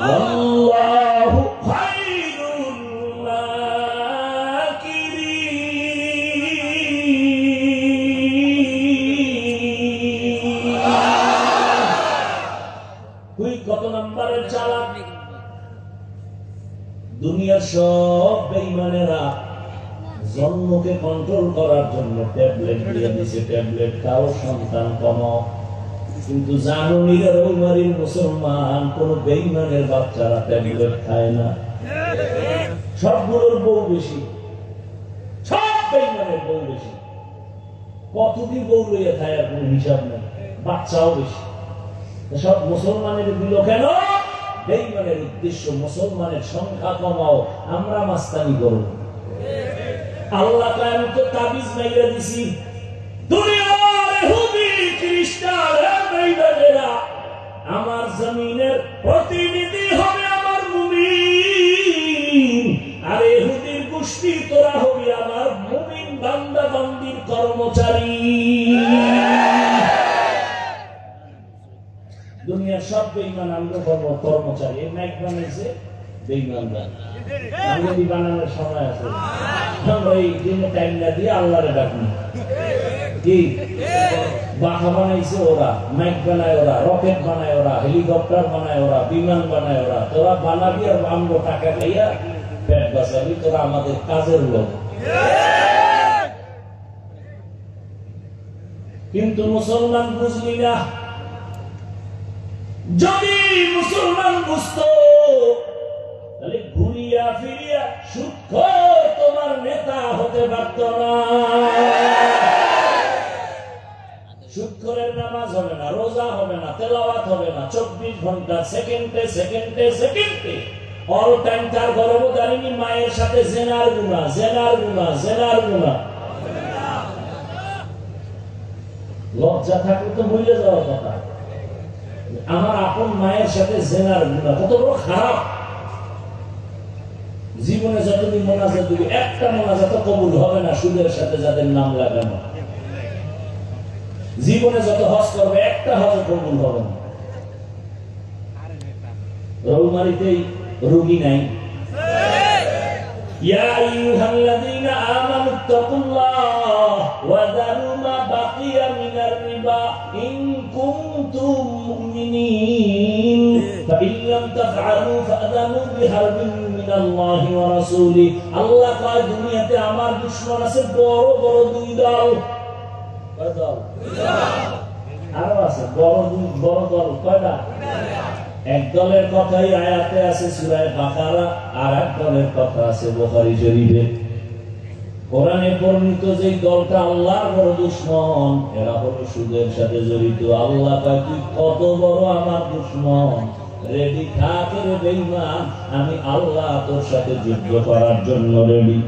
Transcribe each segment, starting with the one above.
আল্লাহু খায়রুল মাকিরিন। তুই কত নম্বরের চালাক? দুনিয়ার সব বেঈমানেরা জন্মকে কন্ট্রোল করার জন্য ট্যাবলেট দিয়ে দিছে, ট্যাবলেট খাও সন্তান কমাও। কিন্তু জানো নিগার ওইমারির মুসলমান কোন বেঈমানের বাচ্চারা ট্যাবলেট খায় না। সবগুলোর বউ বেশি, সব বেঈমানের বউ বেশি। কতদিন বউ লইয়া খায় আর কোন হিসাব নেই, বাচ্চাও বেশি। সব মুসলমানের দিল কেন? বেঈমানের উদ্দেশ্য মুসলমানের সংখ্যা কমাও, আমরা মাস্তানি করব। আল্লাহ আমি তো তাবিজ মাইরা দিছি, দুনিয়ার ইহুদি খ্রিস্টান বেঈমানেরা আমার জমিনের প্রতিনিধি হবে আমার মুমিন, আর ইহুদির গোষ্ঠী তোরা হবি আমার মুমিন বান্দা বান্দির কর্মচারী। দুনিয়ার সব বেঈমান আমরা কর্মচারী। এই মাইক বানাইছে বেঈমানরা, আঙ্গুলি বানানোর সময় আছে, আমরা এই দিনে টাইম না দিয়ে আল্লাহরে ডাকি। কি বাহা বানাইছে ওরা, মাইক বানায় ওরা, রকেট বানায় ওরা, হেলিকপ্টার বানায় ওরা, বিমান বানায় ওরা। তোরা বানাবি আর আমরা টাকা খাইয়া পেট বাঁচাবি, তোরা আমাদের কাজের লোক। কিন্তু মুসলমান বুঝলি না। যদি মুসলমান বুঝতো তাহলে ঘুরিয়া ফিরিয়া সুদখোর তোমার নেতা হতে পারত না। সুদখোরের নামাজ হবে না, রোজা হবে না, তেলাওয়াত হবে না, 24 ঘন্টা সেকেন্ডে সেকেন্ডে সেকেন্ডে অল টাইম তার গর্ভধারিণী মায়ের সাথে জেনার গুনাহ, জেনার গুনাহ, জেনার গুনাহ। লজ্জা থাকলে তো ভুলে যাওয়ার কথা। আমার আপন মায়ের সাথে জেনার গুনাহ কত বড় খারাপ। জীবনে যতদিন মোনাজাত দিবি, একটা মোনাজাত কবুল হবে না সুদের সাথে যাদের নাম লাগানো। জীবনে যত হজ করবে, একটা হজ কবুল হবে না। রৌমারিতেই রোগী নাই। ইয়া আইয়ুহাল্লাযীনা আমানুত্তাকুল্লাহ ওয়া যারু মা বাকিয়া মিনার রিবা ইন কুনতুম মুমিনিন ফাইন লাম তাফআলু ফাআযানু বিহারবিন মিনাল্লাহি ওয়া রাসূলি। আল্লাহ কয় দুনিয়াতে আমার দুশমন আছে বড় বড় দুই দল। কয় দল? আরো আছে বড় দল। কয়টা? এক দলের কথাই আয়াতে আছে সূরা বাকারা, আর এক দলের কথা আছে বুখারী শরীফে। কোরআনে বর্ণিত যে দলটা আল্লাহর বড় দুশমন, এরা হলো সুদের সাথে জড়িত। আল্লাহ কয় তুই কত বড় আমার দুশমন, রেডি থাক রে বেঈমান, আমি আল্লাহ তোর সাথে যুদ্ধ করার জন্য রেডি।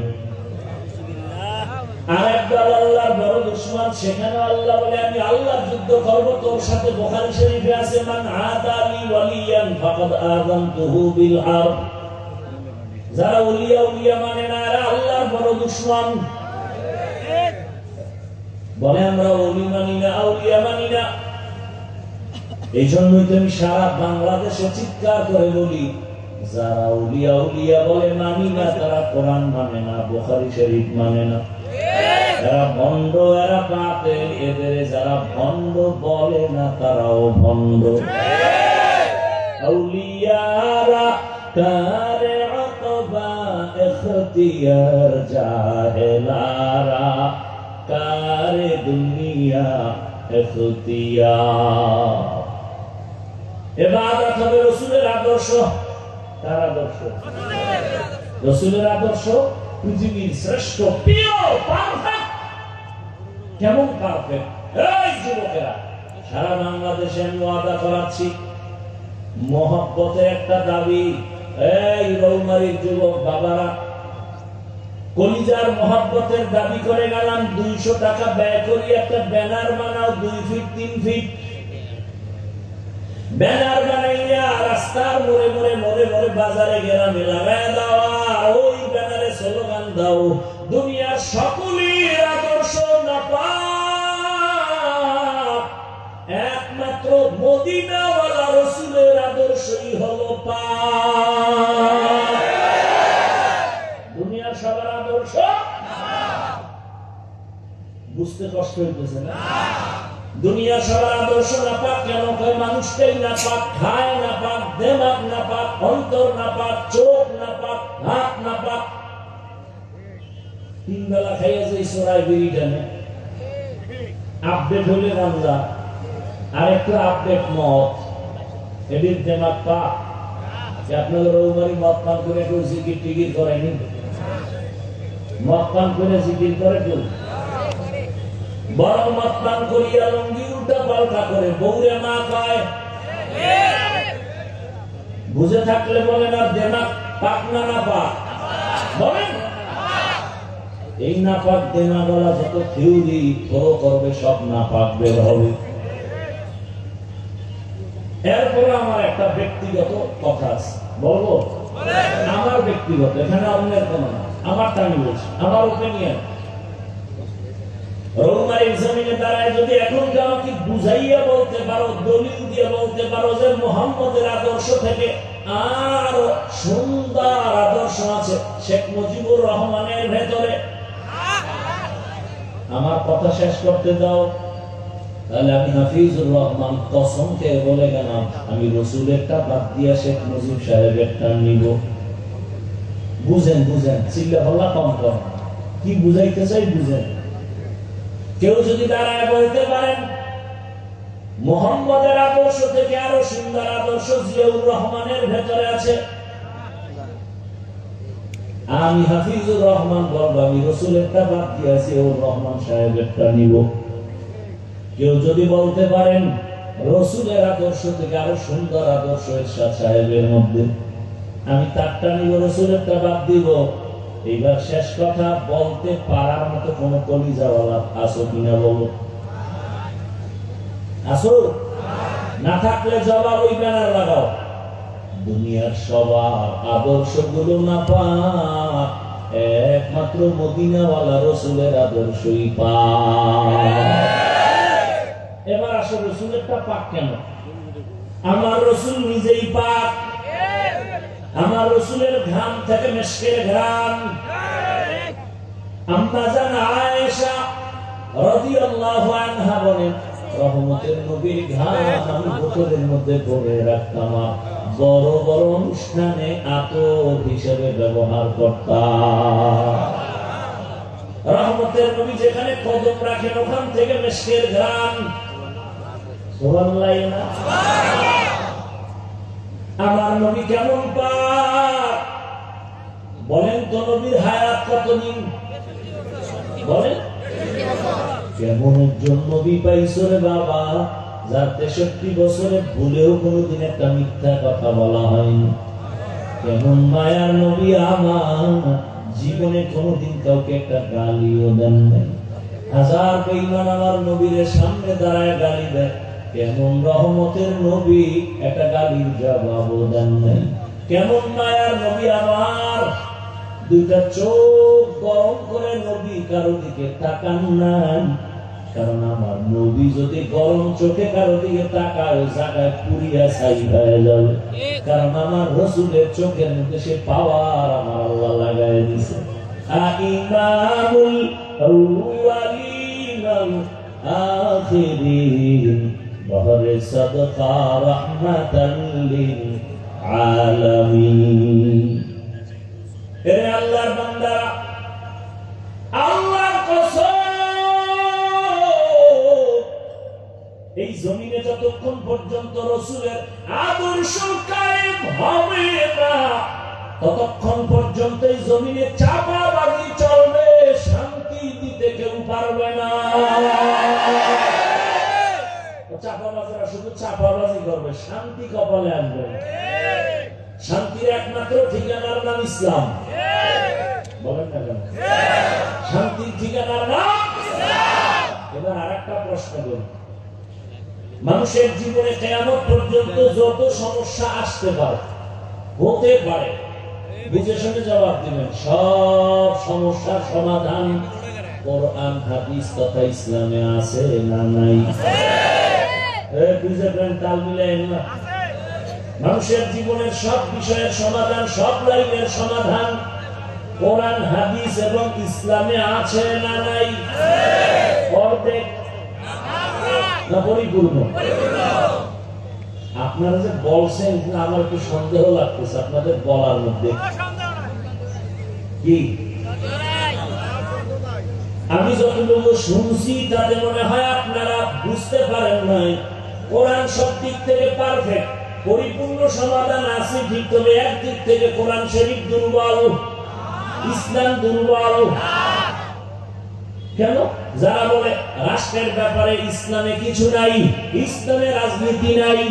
আরেক দল আল্লাহর বড় দুশমন, সেখানে আল্লাহ বলে আমি আল্লাহ যুদ্ধ করব তোর সাথে। বুখারী শরীফে আছে মান আদালি ওয়ালিয়ান ফাকাদ আযানতুহু বিল হারব। যারা ওলিয়া মানে না, এরা আল্লাহর বড় দুশমন। বলে আমরা ওলি মানি না, আউলিয়া মানি না। এই জন্যই তো আমি সারা বাংলাদেশে চিৎকার করে বলি, যারা উলিয়া বলে মানি না, তারা কোরআন মানে না, বুখারী শরীফ মানে না। যারা ভণ্ড এরা বাতিল, এদের যারা ভণ্ড বলে না তারাও ভণ্ড। আউলিয়ারা কারে আকবা ইখতিয়ার, জাহেলারা কারে দুনিয়া ইখতিয়ার। ইবাদত হবে রাসূলের আদর্শ। তার আদর্শ রাসূলের আদর্শ পৃথিবীর শ্রেষ্ঠ, পিওর, পারফেক্ট। কেমন পারফেক্ট? এই যুবকেরা, সারা বাংলাদেশে আমি ওয়াদা করাচ্ছি, মহব্বতের একটা দাবি। এই রৌমারীর যুবক বাবারা, কলিজার মহব্বতের দাবি করে গেলাম, 200 টাকা ব্যয় করি একটা ব্যানার বানাও, 2 ফিট 3 ফিট ব্যানার বানাইয়া রাস্তার মোড়ে মোড়ে মোড়ে মোড়ে বাজারে গ্রামে লাগায় দাও, ওই ব্যানারে স্লোগান দাও, দুনিয়ার সকলের আদর্শ নাপাক, একমাত্র মদিনাওয়ালা রাসূলের আদর্শই হলো পাক। বুঝতে কষ্ট হইতেছে না? দুনিয়া সবার আদর্শ না পাক কেন? মানুষটাই না পাক, খায় না পাক, দেমাগ না পাক, অন্তর না পাক, চোখ না পাক, হাত না পাক। 3 বেলা খাইয়া যে সরাই বেরি জানে আপডেট হলে রান্না আর একটু আপডেট মত এদিন দেমাগ পাক। আপনাদের রৌমারি মদ পান করে কেউ জিকির টিকির করেনি? মদ পান করে জিকির করে কেউ? বরং মদ পান করিয়া লঙ্গি উল্টা পাল্টা করে বউরে মা কয়। বুঝে থাকলে বলেন আর দেমাগ পাক না না পাক বলেন? এই না পাক দেনা বলা যত থিওরি ফলো করবে সব না পাক বের হবে। এরপরে আমার একটা ব্যক্তিগত কথা আছে, বলবো? আমার ব্যক্তিগত, এখানে অন্যের কোন না, আমারটা আমি বলছি, আমার ওপিনিয়ন। রৌমারির জমিনে দাঁড়ায় যদি এখন আমাকে বুঝাইয়া বলতে পারো, দলিল দিয়ে বলতে পারো যে মুহাম্মদের আদর্শ থেকে আরো সুন্দর আদর্শ আছে শেখ মুজিবুর রহমানের ভেতরে, আমার কথা শেষ করতে দাও, তাহলে আমি হাফিজুর রহমান কসম খেয়ে বলে গেলাম আমি রসুলেরটা বাদ দিয়া শেখ মুজিব সাহেবেরটা নিব। বুঝেন বুঝেন, চিল্লা হল্লা কম কম, কি বুঝাইতে চাই বুঝেন। কেউ যদি দাঁড়ায় বলতে পারেন মুহাম্মদের আদর্শ থেকে আরো সুন্দর আদর্শ জিয়াউর রহমানের ভেতরে আছে, আমি হাফিজুর রহমান বলবো আমি রসুলেরটা বাদ দিয়া জিয়াউর রহমান সাহেবেরটা নিব। কেউ যদি বলতে পারেন রসুলের আদর্শ থেকে আরো সুন্দর আদর্শ এরশাদ সাহেবের মধ্যে, আমি তারটা নিব, রসুলেরটা বাদ দিব। এইবার শেষ কথা বলতে পারার মতো কোন কলিজাওয়ালা আসো কিনা বলো? আসো? না থাকলে জবাব ওই ব্যানার লাগাও, দুনিয়ার সবার আদর্শ গুলো না পাক, একমাত্র মদিনাওয়ালা রসুলের আদর্শই পাক। এবার আসো রসুলেরটা পাক কেন? আমার রসুল নিজেই পাক, আমার রসুলের ঘাম থেকে মিশকের ঘ্রাণ। আম্মা জান আয়েশা রাদিয়াল্লাহু আনহা বলেন রহমতের নবীর ঘাম আমি বোতলের মধ্যে ভরে রাখতাম, বড় বড় অনুষ্ঠানে আতর হিসেবে ব্যবহার করতাম। রহমতের নবী যেখানে কদম রাখেন ওখান থেকে মিশকের ঘ্রাণ। সুবহানাল্লাহ না? আমার নবী কেমন পাক বলেন তো? নবীর হায়াত কতদিন বলেন? কেমন একজন নবী পাইছো রে বাবা যার 63 বছরে ভুলেও কোনোদিন একটা মিথ্যা কথা বলা হয়নি। কেমন মায়ার নবী আমার, জীবনে কোনোদিন কাউকে একটা গালিও দেন নাই। হাজার বেঈমান আমার নবীর সামনে দাঁড়ায় গালি দেয়, কেমন রহমতের নবী একটা গালির জবাবও দেন নাই। কেমন মায়ার নবী আমার, দুইটা চোখ গরম করে নবী কারো দিকে তাকান নাই, কারণ আমার নবী যদি গরম চোখে কারো দিকে তাকায় জায়গায় পুরিয়া ছাই হয়ে যাবে, কারণ আমার রসুলের চোখের মধ্যে সে পাওয়ার আমার আল্লাহ লাগায় দিছে। ইমামুল আউয়ালিন ওয়াল আখিরিন বহরে সাদকা রাহমাতাল লিল আলামিন। হে আল্লাহর বান্দারা, আল্লাহর কসম এই জমিনে যতক্ষণ পর্যন্ত রসুলের আদর্শ কায়েম হবে না ততক্ষণ পর্যন্ত এই জমিনে চাপাবাজি চলবে, শান্তি দিতে কেউ পারবে না। চাপাবাজরা শুধু চাপাবাজি করবে, শান্তি কপালে আসবে। শান্তির একমাত্র ঠিকানার নাম ইসলাম, বলেন না কেন? শান্তির ঠিকানার নাম ইসলাম। এবার আরেকটা প্রশ্ন করি, মানুষের জীবনে কিয়ামত পর্যন্ত যত সমস্যা আসতে পারে হতে পারে, বুঝে শুনে জবাব দিবেন। সব সমস্যার সমাধান কোরআন হাদিস তথা ইসলামে আছে না নাই? বুঝেছেন? তাল মিলাইন না? মানুষের জীবনের সব বিষয়ের সমাধান, সব লাইনের সমাধান কোরআন হাদিস এবং ইসলামে আছে না নাই? অর্ধেক না পরিপূর্ণ? আপনারা যে বলছেন আমার একটু সন্দেহ লাগতেছে আপনাদের বলার মধ্যে কি। আমি যতটুকু শুনছি তাতে মনে হয় আপনারা বুঝতে পারেন নাই কোরআন সব দিক থেকে পারফেক্ট, পরিপূর্ণ সমাধান আছে ঠিক, তবে একদিক থেকে কোরআন শরীফ দুর্বল, ইসলাম দুর্বল। কেন? যারা বলে রাষ্ট্রের ব্যাপারে ইসলামে কিছু নাই, ইসলামে রাজনীতি নাই,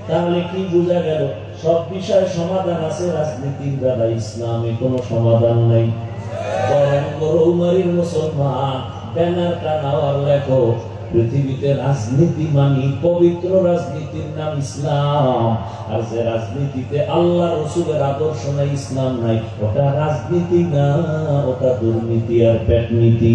তাহলে কি বোঝা গেল? সব বিষয়ে সমাধান আছে, রাজনীতির দ্বারা ইসলামে কোনো সমাধান নাই। বরং মুসলমান ব্যানার টানাওয়ার লেখো পৃথিবীতে রাজনীতি মানি পবিত্র রাজনীতির নাম ইসলাম, আর যে রাজনীতিতে আল্লাহ রসুলের আদর্শ নাই, ইসলাম নাই, ওটা রাজনীতি না, ওটা দুর্নীতি আর পেটনীতি।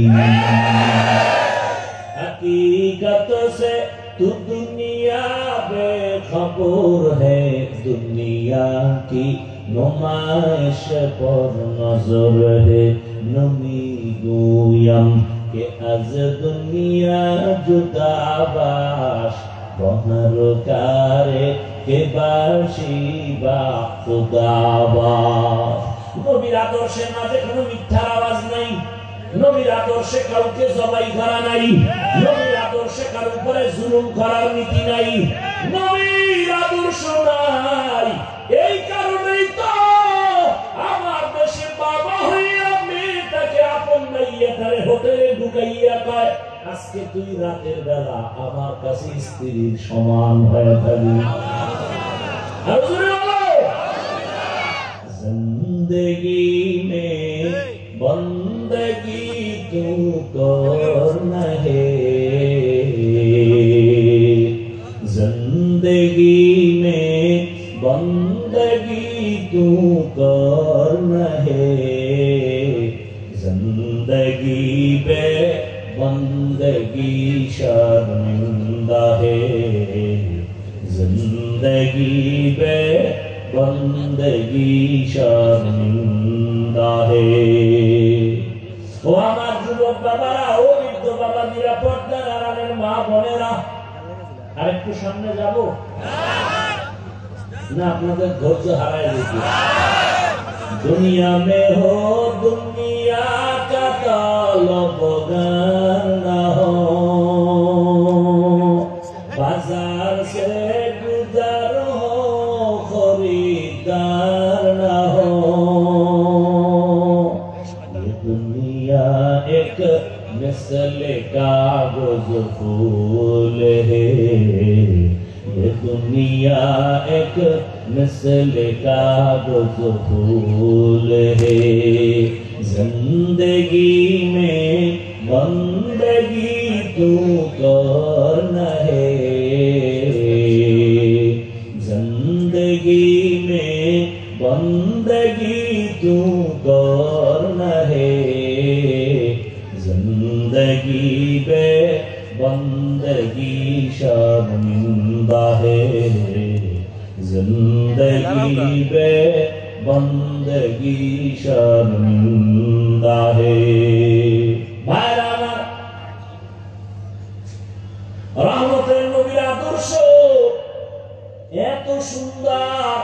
हकीकत से तू दुनिया बेखबर है, दुनिया की नुमाइश पर नजर है, नमी गोयम के आज दुनिया जुदा बाश, बहर कारे के बाशी बा खुदा बाश। নবীর আদর্শের মাঝে কোনো মিথ্যার আওয়াজ নাই, নবীর আদর্শে কাউকে জবাই করা নাই, নবীর আদর্শে কারো উপরে জুলুম করার নীতি নাই, নবীর আদর্শ নাই। এই কারণেই তো আমার দেশে বাবা হইয়া মেয়েটাকে আপন নাইয়া তারে হোটেলে ঢুকাইয়া কয় আজকে তুই রাতের বেলা আমার কাছে স্ত্রীর সমান হয়ে থাকবি। जिंदगी में बंदगी तू करना है, जिंदगी में बंदगी तू करना है, जिंदगी पे बंदगी शर्मिंदा है, जिंदगी पे बंदगी शर्मिंदा है। ও আমার যুবক বাবারা, ও বৃদ্ধ বাবা, নিরাপত্তার আড়ালের মা বোনেরা, আরেকটু সামনে যাব না? আপনাদের ধৈর্য হারায় দিচ্ছি। দুনিয়া মে হো দুনিয়া কা তালবগার না হো, বাজার সে গুজার হো, खरीदार ना हो। ये दुनिया एक मिसल कागज फूल है, ये दुनिया एक मिसल कागज फूल है, जिंदगी में बंदगी तू करना है, जिंदगी में बंदगी तू करना है, जिंदगी पे बंदगी शर्मिंदा है, जिंदगी पे बंदगी शर्मिंदा है। रहमतेर नबीर आदर्श এত সুন্দর।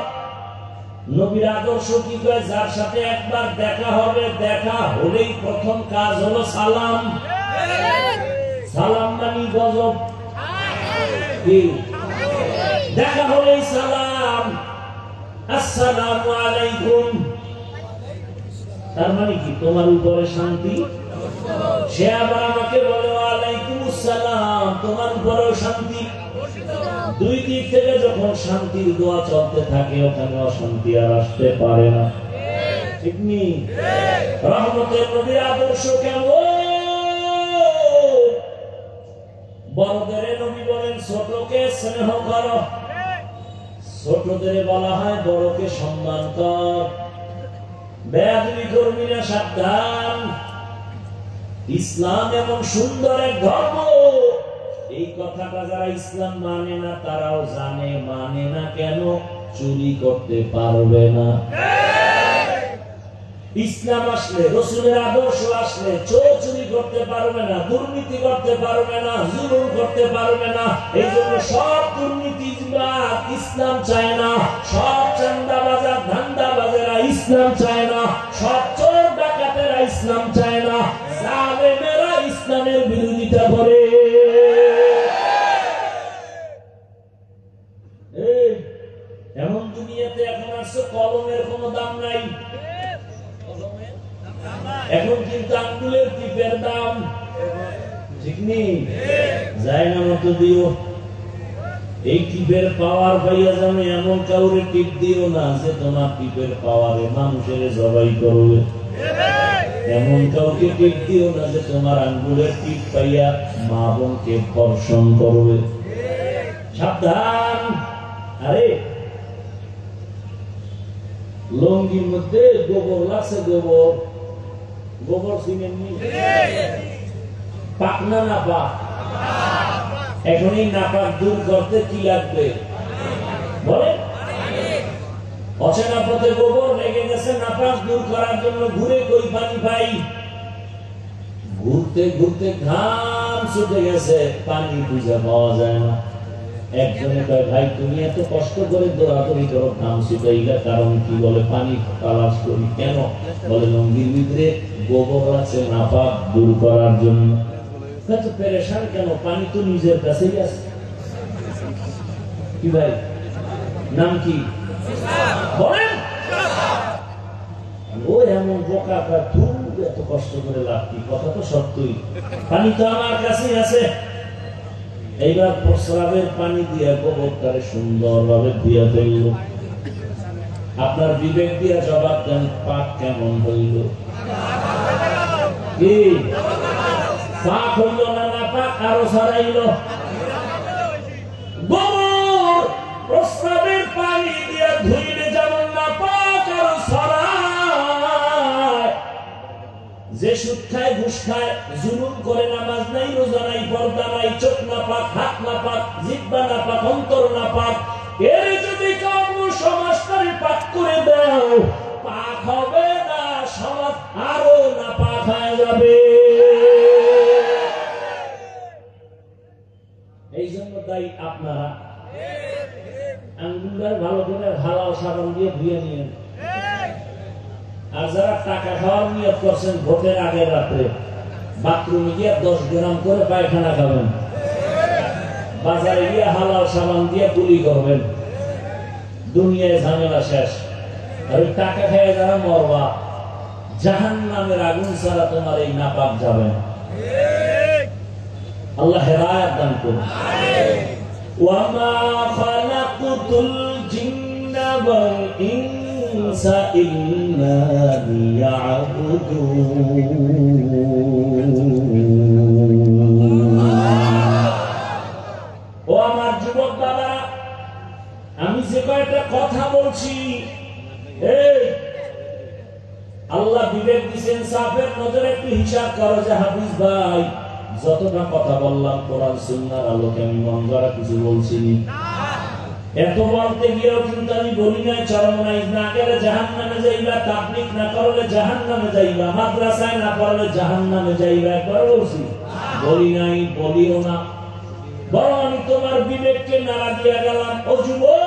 নবীর আদর্শ কি করে? যার সাথে একবার দেখা হবে, দেখা হলেই প্রথম কাজ হলো সালাম। সালাম মানে গজব, কি দেখা হলেই সালাম, আসসালামু আলাইকুম। তার মানে কি? তোমার উপরে শান্তি। সে আবার আমাকে বলে ওয়ালাইকুম আসসালাম, তোমার উপরেও শান্তি। দুই দিক থেকে যখন শান্তির দোয়া চলতে থাকে, ওখানে অশান্তি আর আসতে পারে না, ঠিক নেই? রহমতের নবীর আদর্শ কেমন? বড়দের নবী বলেন ছোটকে স্নেহ করো, ছোটদের বলা হয় বড়কে সম্মান কর, বেয়াদবি করবি না, সাবধান। ইসলাম এমন সুন্দর এক ধর্ম, এই কথাটা যারা ইসলাম মানে না তারাও জানে, মানে না কেন? চুরি করতে পারবে না। ইসলাম আসলে, রাসূলের আদর্শ আসলে চোর করতে পারবে না, দুর্নীতি করতে পারবে না, জুলুম করতে পারবে না। এই জন্য সব দুর্নীতিবাজ ইসলাম চায় না, সব চাঁদাবাজার ধান্দাবাজেরা ইসলাম চায় না, সব চোর ডাকাতেরা ইসলাম চায় না, জালেমেরা ইসলামের বিরোধিতা করে। এমন দুনিয়াতে এখন আসছে কলমের কোনো দাম নাই, এখন কিন্তু আঙ্গুলের টিপের দাম, ঠিক নেই? জায়গা মতো দিও, এই টিপের পাওয়ার পাইয়া যাবে এমন কাউরে টিপ দিও না যে তোমার টিপের পাওয়ারে মানুষের জবাই করবে, এমন কাউকে টিপ দিও না যে তোমার আঙ্গুলের টিপ পাইয়া মা বোনকে ধর্ষণ করবে। সাবধান। আরে লঙ্গির মধ্যে গোবর লাগছে, গোবর গোবর চিনেননি? পাকনা না পাক? এখন এই নাপাক দূর করতে কি লাগবে বলে? অচেনা পথে গোবর লেগে গেছে, নাপাক দূর করার জন্য ঘুরে কই পানি পাই, ঘুরতে ঘুরতে ঘাম ছুটে গেছে, পানি খুঁজে পাওয়া যায় না। একজনে কয়, ভাই তুমি এত কষ্ট করে দৌড়াদৌড়ি করো, ঘাম ছুটাইলা কারণ কি? বলে পানি তালাশ করি। কেন? বলে লঙ্গির ভিতরে গোবর আছে, নাপাক দূর করার জন্য। পেরেশান কেন? পানি তো নিজের কাছেই আছে। কি ভাই নাম কি বলেন? ও এমন বোকা, এত কষ্ট করে লাভ কি? কথা তো সত্যই, পানি তো আমার কাছেই আছে। এইবার প্রস্রাবের পানি দিয়া গোবরটারে সুন্দরভাবে ধুইয়া ফেলল। আপনার বিবেক দিয়া জবাব দেন, পাক কেমন হইল? কি পাক হইল না না পাক আরো ছড়াইল? গোবর প্রস্রাবের পানি দিয়া ধুইলে যেমন না পাক আরো ছড়ায়। যে সুদ খায়, ঘুষ খায়, জুলুম করে, নামাজ নাই, রোজা নাই, পর্দা নাই, চোখ না পাক, হাত না পাক, জিহ্বা না পাক, অন্তর না পাক, এর যদি কাম সমাজটারে পাক করে দাও, পাক হবে না, সমাজ আরো না পাক হয়ে যাবে। এই জন্য তাই আপনারা আঙ্গুলটা ভালো করে হালাল সাবান দিয়ে ধুয়ে নিয়েন। আর যারা টাকা খাওয়ার নিয়ত করছেন ভোটের আগের রাত্রে, বাথরুমে গিয়ে 10 গ্রাম করে পায়খানা খাবেন, বাজারে গিয়ে হালাল সাবান দিয়ে গুলি করবেন, দুনিয়ায় ঝামেলা শেষ। আর ওই টাকা খেয়ে যারা মরবা, জাহান্নামের আগুন ছাড়া তোমার এই নাপাক যাবে না। আল্লাহ হেদায়েত দান করুন। ওয়া মা খালাকুতুল জিন্না ওয়াল ইনসা ইল্লা লিয়াবুদুন। ও আমার যুবক বাবা, আমি যে কয়েকটা কথা বলছি, আল্লাহ বিবেক দিয়েছেন, সাফের নজরে একটু হিসাব করো যে হাফিজ ভাই যতটা কথা বললাম কোরআন সুন্নাহর আলোকে আমি মন গড়া কিছু বলছি না। এত বলতে গিয়েও কিন্তু আমি বলি নাই চরমনাইজ না গেলে জাহান্নামে যাইবা, তাবলীগ না করলে জাহান্নামে যাইবা, মাদ্রাসায় না পড়লে জাহান্নামে যাইবা, একবার বলছি? বলি নাই, বলিও না। বরং আমি তোমার বিবেককে নাড়া দিয়া গেলাম, ও যুবক,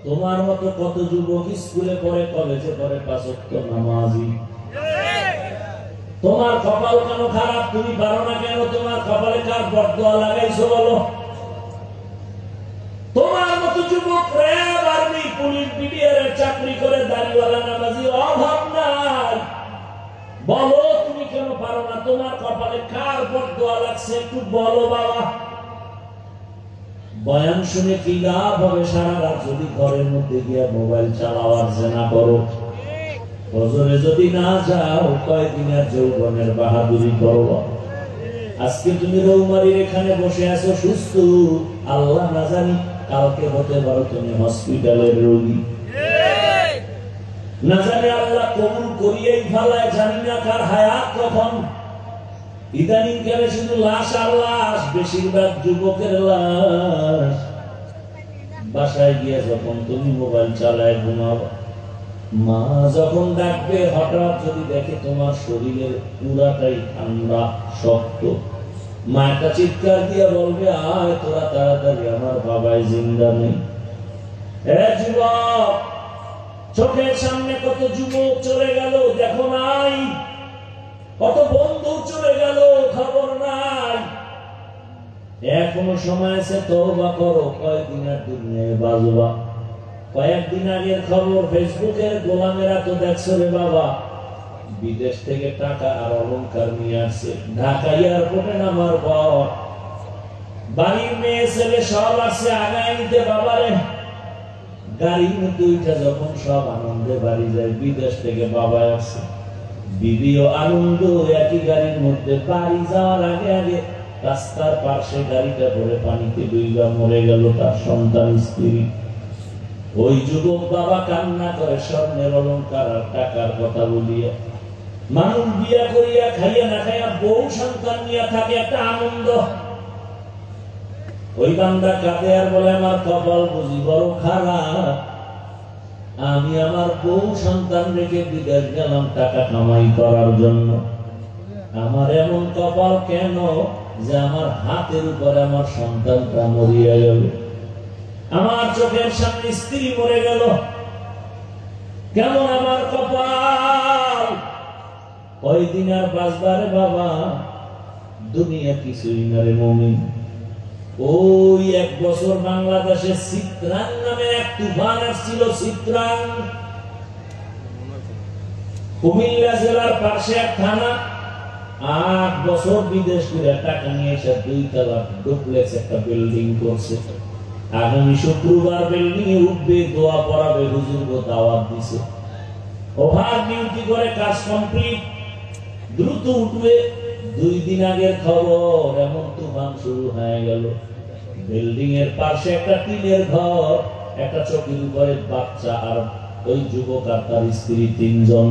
তোমার মতো কত যুবক স্কুলে পড়ে, কলেজে পড়ে, 5 ওয়াক্ত নামাজি। তোমার কপাল কেন খারাপ? তুমি পারো না কেন? তোমার কপালে কার বরদোয়া লাগাইছো বলো? তোমার মতো যুবক র্যাব, আর্মি, পুলিশ, বিডিআর এর চাকরি করে দাড়িওয়ালা নামাজি অভাব নাই। বলো তুমি কেন পারো না? তোমার কপালে কার বরদোয়া লাগছে একটু বলো বাবা। বয়ান শুনে কি লাভ হবে? সারা রাত যদি ঘরের মধ্যে গিয়ে মোবাইল চালাওয়ার জেনা করো, ফজরে যদি না যাও, কয়দিনের যৌবনের বাহাদুরি করো। আজকে তুমি রৌমারির এখানে বসে আছো সুস্থ, আল্লাহ না জানি কালকে হতে পারো তুমি হসপিটালের রোগী। না জানি আল্লাহ কবুল করিয়েই ফেলায়, জানি না কার হায়াত কখন। ইদানিং কালে শুধু লাশ আর লাশ, বেশিরভাগ যুবকের লাশ। বাসায় গিয়ে যখন তুমি মোবাইল চালায় ঘুমাবা, মা যখন ডাকবে হঠাৎ যদি দেখে তোমার শরীরের পুরাটাই ঠান্ডা শক্ত, মা একটা চিৎকার দিয়ে বলবে, আয় তোরা তাড়াতাড়ি, আমার বাবাই জিন্দা নেই। যুবক, চোখের সামনে কত যুবক চলে গেল, দেখো নাই? কত বন্ধু চলে গেল, খবর নাই। এখনো সময় আছে, তওবা করো। কয়েকদিনের দুনিয়ায় বাজবা। কয়েকদিন আগের খবর, ফেসবুকের গোলামেরা তো দেখছো রে বাবা, বিদেশ থেকে টাকা আর অলংকার নিয়ে আসছে, ঢাকা এয়ারপোর্টে নামার পর বাড়ির মেয়ে ছেলে সব আসছে আগায় নিতে বাবারে। গাড়ির মধ্যে উঠে যখন সব আনন্দে বাড়ি যায়, বিদেশ থেকে বাবা আসছে, বিবিও আনন্দ, একই গাড়ির মধ্যে। বাড়ি যাওয়ার আগে আগে রাস্তার পাশে গাড়িটা পড়ে পানিতে ডুইবা মরে গেল তার সন্তান স্ত্রী। ওই যুবক বাবা কান্না করে স্বর্ণের অলংকার আর টাকার কথা বলিয়া। মানুষ বিয়া করিয়া খাইয়া না খাইয়া বউ সন্তান নিয়ে থাকে, একটা আনন্দ। ওই বান্দা কাঁদে আর বলে, আমার কপাল বুঝি বড় খারাপ, আমি আমার বউ সন্তান রেখে বিদেশ গেলাম টাকা কামাই করার জন্য। আমার এমন কপাল কেন যে আমার হাতের উপরে আমার সন্তানটা মরিয়া গেল, আমার চোখের সামনে স্ত্রী মরে গেল, কেমন আমার কপাল। কয়দিন আর বাঁচবারে বাবা, দুনিয়া কিছুই না রে মুমিন। ওই 1 বছর বাংলাদেশে চিত্রাং নামে এক তুফান আসছিল। চিত্রাং কুমিল্লা জেলার পাশে এক থানা। 8 বছর বিদেশ করে টাকা নিয়ে এসে 2 তলা ডুপ্লেক্স একটা বিল্ডিং করছে। আগামী শুক্রবার বিল্ডিং এ উঠবে, দোয়া পড়াবে, হুজুরকে দাওয়াত দিছে। ওভার ডিউটি করে কাজ কমপ্লিট, দ্রুত উঠবে। 2 দিন আগের খবর, এমন তুফান শুরু হয়ে গেল। বিল্ডিং এর পাশে একটা টিনের ঘর, একটা চকির উপরে বাচ্চা আর ওই যুবক আর তার স্ত্রী 3 জন।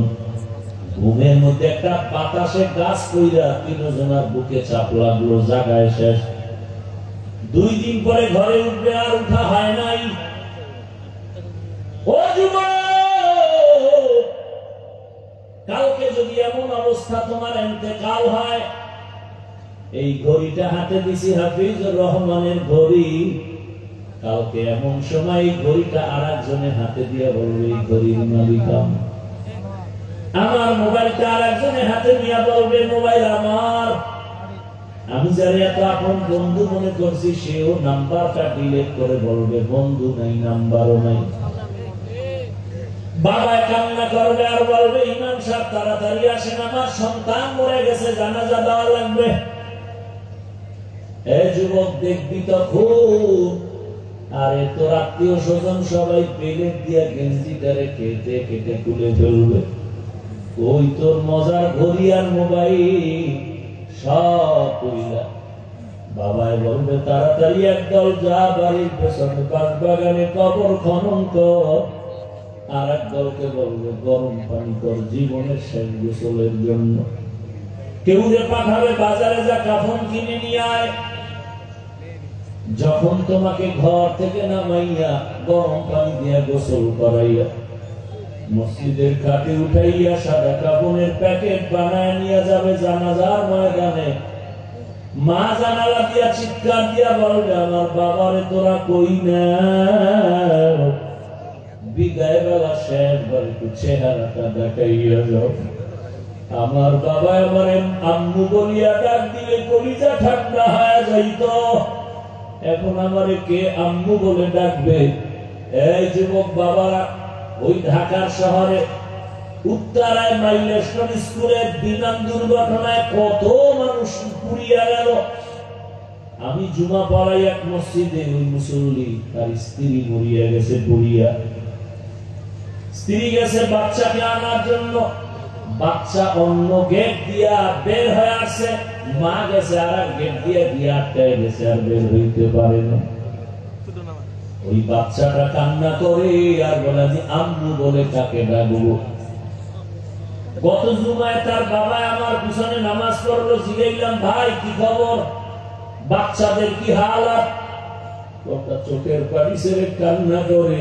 ঘুমের মধ্যে একটা বাতাসে গাছ কইরা 3 জনের বুকে চাপ লাগলো, জায়গায় শেষ। 2 দিন পরে ঘরে উঠবে, আর উঠা হয় নাই। ও যুবক, কালকে যদি এমন অবস্থা তোমার ইন্তেকাল হয়, এই ঘড়িটা হাতে দিছি হাফিজুর রহমানের ঘড়ি, কালকে এমন সময় এই ঘড়িটা আরেকজনের হাতে দিয়ে বলবে, এই ঘড়ির মালিক আমি। আমার মোবাইলটা আরেকজনের হাতে নিয়ে বলবে, মোবাইল আমার। আমি যারা এত আপন বন্ধু মনে করছি, সেও নাম্বারটা ডিলিট করে বলবে, বন্ধু নাই, নাম্বারও নাই। বাবা কান্না করবে আর বলবে, ইমাম সাহেব তাড়াতাড়ি আসেন, আমার সন্তান মরে গেছে, জানাজা দেওয়া লাগবে। এই যুবক, দেখবি তখন আরে তোর আত্মীয় স্বজন সবাই প্লেট দিয়া গেঞ্জিটারে কেটে কেটে তুলে ফেলবে। ওই তোর মজার ঘড়ি আর মোবাইল সব কইলা। বাবাই বলবে, তাড়াতাড়ি একদল যা, বাড়ির পেছনে বাগানে কবর খনন কর। আর এক দলকে বলবে, গরম পানি কর জীবনের শেষ গোসলের জন্য। কেউ যে পাঠাবে, বাজারে যা কাফন কিনে নিয়ে আয়। যখন তোমাকে ঘর থেকে নামাইয়া গরম পানি দিয়া গোসল করাইয়া মসজিদের খাটে উঠাইয়া সাদা কাফনের প্যাকেট বানায় নিয়ে যাবে জানাজার ময়দানে, মা জানালা দিয়া চিৎকার দিয়া বলবে, আমার বাবারে তোরা কই না? বিদায় বেলা শেষ বার একটু চেহারাটা দেখাইয়া যাও। আমার বাবা আমার আম্মু বলিয়া ডাক দিলে কলিজা ঠান্ডা হয়ে যাইত। এখন আমারে কে আম্মু বলে ডাকবে? এই যুবক বাবারা, ওই ঢাকার শহরে উত্তরায় মাইলেস্টন স্কুলের বিমান দুর্ঘটনায় কত মানুষ পুড়িয়া গেল। আমি জুমা পড়াই এক মসজিদে, ওই মুসল্লি তার স্ত্রী মরিয়া গেছে পুড়িয়া। স্ত্রী গেছে বাচ্চাকে আনার জন্য, বাচ্চা অন্য গেট দিয়া বের হয়ে আসছে, মা গেছে আর এক গেট দিয়ে দিয়ে আটকায় গেছে, আর বের হইতে পারে না। ওই বাচ্চাটা কান্না করে আর বলে, যে আম্মু বলে কাকে ডাকবো? গত জুমায় তার বাবা আমার পিছনে নামাজ পড়লো, জিগাইলাম, ভাই কি খবর, বাচ্চাদের কি হালাত? লোকটা চোখের পানি ছেড়ে কান্না করে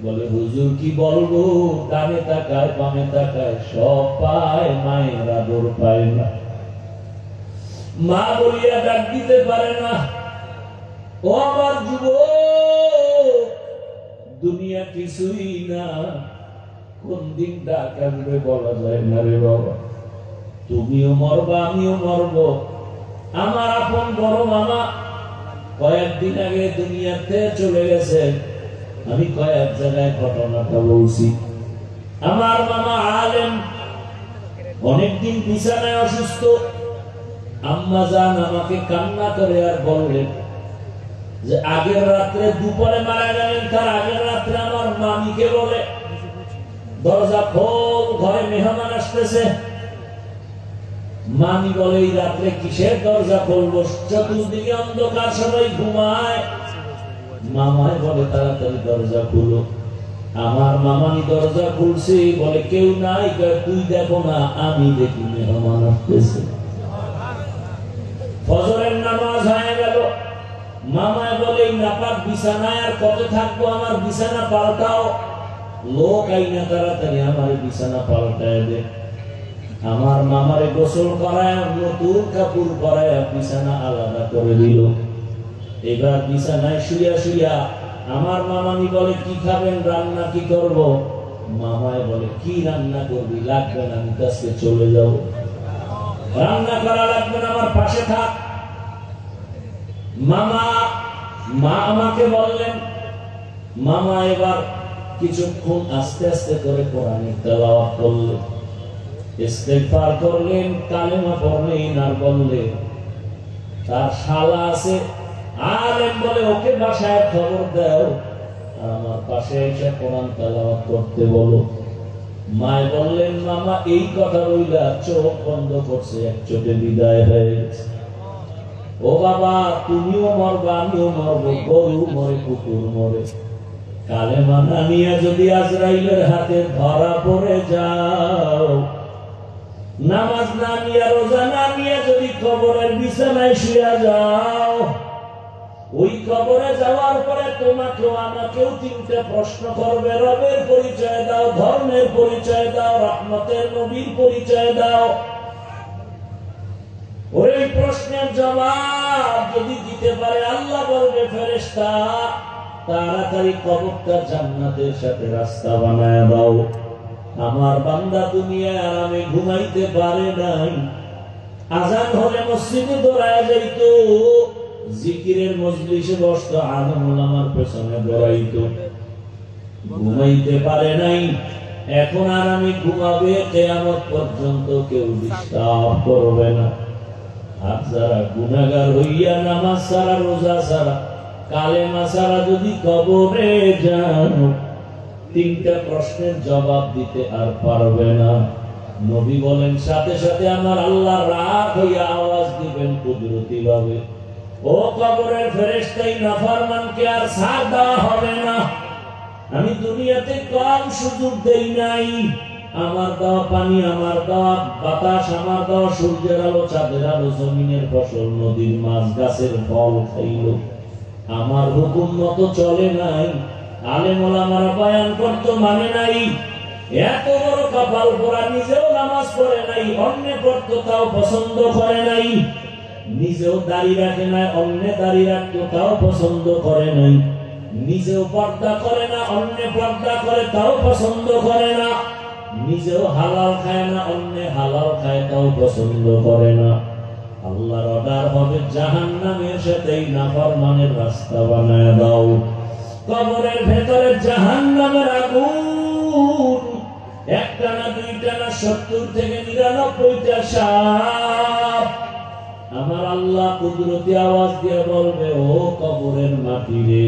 বলে, হুজুর কি বলবো, ডানে তাকায় বামে তাকায়, সব পায়, মায়ের আদর পায় না। মা বলিয়া ডাক দিতে পারে না। ও আমার যুবক, দুনিয়া কিছুই না, কোন দিন ডাক আসবে বলা যায় না রে বাবা। তুমিও মরবা, আমিও মরব। আমার আপন বড় মামা কয়েকদিন আগে দুনিয়াতে চলে গেছে। আমি কয়েক জায়গায় ঘটনাটা বলছি। আমার মামা আলেম, অনেকদিন বিছানায় অসুস্থ। আম্মা জান আমাকে কান্না করে আর বললেন যে আগের রাত্রে দুপুরে মারা গেলেন, তার আগের রাত্রে আমার মামিকে বলে, দরজা খোল, ঘরে মেহমান আসতেছে। মামি বলে, এই রাত্রে কিসের দরজা খুলবো, চতুর্দিকে অন্ধকার, সবাই ঘুমায়। মামায় বলে, তাড়াতাড়ি দরজা খুলো। আমার মামানি দরজা খুলছে, বলে কেউ নাই। তুই দেখো না, আমি দেখি মেহমান আসতেছে। ফজরের নামাজ হয়ে গেল। মামায় বলে, নাপাক বিছানায় আর কত থাকবো, আমার বিছানা পাল্টাও। লোক আইনা তাড়াতাড়ি আমার বিছানা পাল্টায় দে। আমার মামারে গোসল করায়, নতুন কাপড় পরায়, বিছানা আলাদা করে দিল। এবার বিছানায় শুইয়া শুইয়া আমার মামানি বলে, কি খাবেন, রান্না কি করব? মামায় বলে, কি রান্না করবি, লাগবে না, আমি কাছে চলে যাব। রান্না করা লাগবে না, আমার পাশে থাক। মা আমাকে বললেন। মামা এবার কিছুক্ষণ আস্তে আস্তে করে কোরআনের তেলাওয়াত করলেন, ইস্তেগফার করলেন, কালেমা পড়লেন, আর বললেন তার শালা আছে আলেম, বলে ওকে বাসায় খবর দাও, আর আমার পাশে এসে কোরআন তেলাওয়াত করতে বলো। মায় বললেন, মামা এই কথা বইলা চোখ বন্ধ করছে, এক চোখে বিদায় হয়ে গেছে। ও বাবা, তুমিও মরবা, আমিও মরবো, গরু মরে, কুকুর মরে। কালেমা না নিয়ে যদি আজরাইলের হাতে ধরা পড়ে যাও, নামাজ না নিয়ে, রোজা না নিয়ে যদি কবরের বিছানায় শুয়ে যাও, ওই কবরে যাওয়ার পরে তোমাকেও আমাকেও তিনটা প্রশ্ন করবে। রবের পরিচয় দাও, ধর্মের পরিচয় দাও, রহমতের নবীর পরিচয় দাও। ওই প্রশ্নের জবাব যদি দিতে পারে, আল্লাহ বলবে, ফেরেশতা তাড়াতাড়ি কবরটা জান্নাতের সাথে রাস্তা বানায় দাও। আমার বান্দা দুনিয়ায় আরামে ঘুমাইতে পারে নাই, আযান হলে মসজিদে দৌড়ায় যাইত, জিকিরের মজলিসে বসতো, আলেম ওলামার পেছনে দৌড়াইতো, ঘুমাইতে পারে নাই। এখন আরামে ঘুমাবে, কিয়ামত পর্যন্ত কেউ ডিস্টার্ব করবে না। আর যারা গুনাহগার হইয়া নামাজ ছাড়া, রোজা ছাড়া, কালেমা ছাড়া যদি কবরে যান, তিনটা প্রশ্নের জবাব দিতে আর পারবে না। নবী বলেন, সাথে সাথে আমার আল্লাহ রাগ হইয়া আওয়াজ দিবেন কুদরতি ভাবে, ও কবরের ফেরেশতাই, নাফরমানকে আর ছাড় দেওয়া হবে না। আমি দুনিয়াতে কম সুযোগ দেই নাই। আমার দেওয়া পানি, আমার দেওয়া বাতাস, আমার দেওয়া সূর্যের আলো, চাঁদের আলো, জমিনের ফসল, নদীর মাছ, গাছের ফল খাইল, আমার হুকুম মতো চলে নাই। আলেম ওলামারা বয়ান করতো, মানে নাই। এত বড় কপাল পোড়া, নিজেও নামাজ পড়ে নাই, অন্যে পড়তো তাও পছন্দ করে নাই। নিজেও দাড়ি রাখে নাই, অন্যে দাড়ি রাখতো তাও পছন্দ করে নাই। নিজেও পর্দা করে না, অন্যে পর্দা করে তাও পছন্দ করে না। নিজেও হালাল খায় না, অন্যে হালাল খায় তাও পছন্দ করে না। আল্লাহর অর্ডার হবে, জাহান্নামের সাথেই নাফরমানের রাস্তা বানায় দাও। কবরের ভেতরে জাহান্নামের আগুন, একটা না, দুইটা না, 70 থেকে 99টা সাপ। আমার আল্লাহ কুদরতি আওয়াজ দিয়ে বলবে, ও কবরের মাটি রে,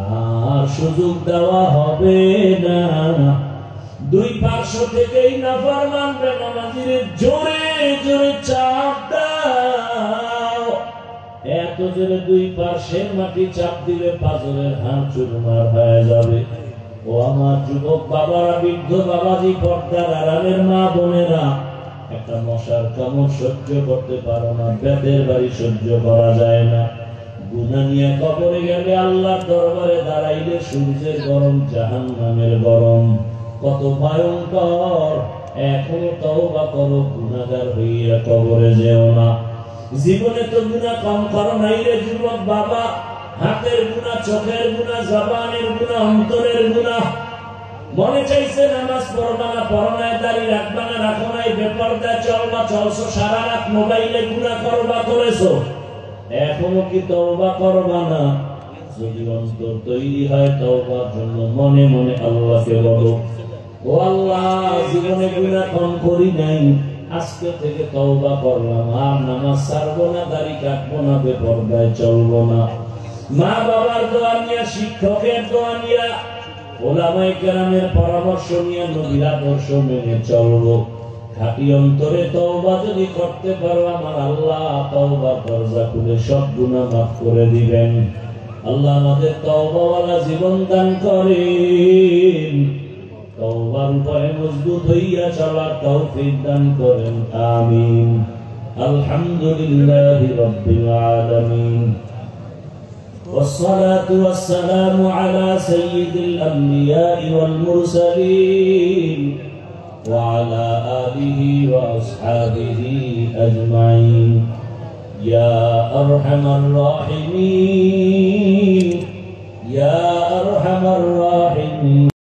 আর সুযোগ দেওয়া হবে না। দুই পার্শ্ব থেকেই নাফরমান বেনামাজিরে জোরে জোরে চাপ দাও। এত জোরে দুই পার্শ্বের মাটি চাপ দিলে পাথরের হাড় চুরমার হয়ে যাবে। ও আমার যুবক বাবারা, বৃদ্ধ বাবাজি, পর্দার আড়ালের মা বোনেরা, একটা মশার কামড় সহ্য করতে পারো না, বেতের বাড়ি সহ্য করা যায় না, গুনাহ নিয়ে কবরে গেলে আল্লাহর দরবারে দাঁড়াইলে সূর্যের গরম, জাহান্নামের গরম কত ভয়ঙ্কর। এখনো তওবা করো, গুনাহগার হইয়া কবরে যেও না। জীবনে তো গুনাহ কম করো নাই রে যুবক বাবা। হাতের গুনাহ, চোখের গুনাহ, জবানের গুনাহ, অন্তরের গুনাহ। মনে চাইছে নামাজ পড়বা না, পড়ো নাই, দাড়ি রাখবা না, রাখো নাই, বেপরদা চলবা, চলছো, সারা রাত মোবাইলে গুনাহ করবা, করেছো। এখনো কি তওবা করবা না? যদি অন্তর তৈরি হয় তওবার জন্য, মনে মনে আল্লাহকে বলো, ও আল্লাহ, জীবনে গুনাহ কম করি নাই, আজকে থেকে তওবা করলাম, আর নামাজ ছাড়বো না, দাড়ি কাটবো না, বেপরদায় চলবো না। মা বাবার দোয়া নিয়া, শিক্ষকের দোয়া নিয়া, ওলামায়ে কেরামের পরামর্শ নিয়ে, নবীর আদর্শ মেনে চলবো। খাঁটি অন্তরে তওবা যদি করতে পারো, আমার আল্লাহ তওবার দরজা খুলে সব গুনাহ মাফ করে দিবেন। আল্লাহ আমাদের তওবাওয়ালা জীবন দান করেন, তওবার উপরে মজবুত হইয়া চলার তৌফিক দান করেন, আমিন। আলহামদুলিল্লাহি রাব্বিল আলামিন, والصلاة والسلام على سيد الأنبياء والمرسلين وعلى آله وأصحابه أجمعين. يا أرحم الراحمين، يا أرحم الراحمين.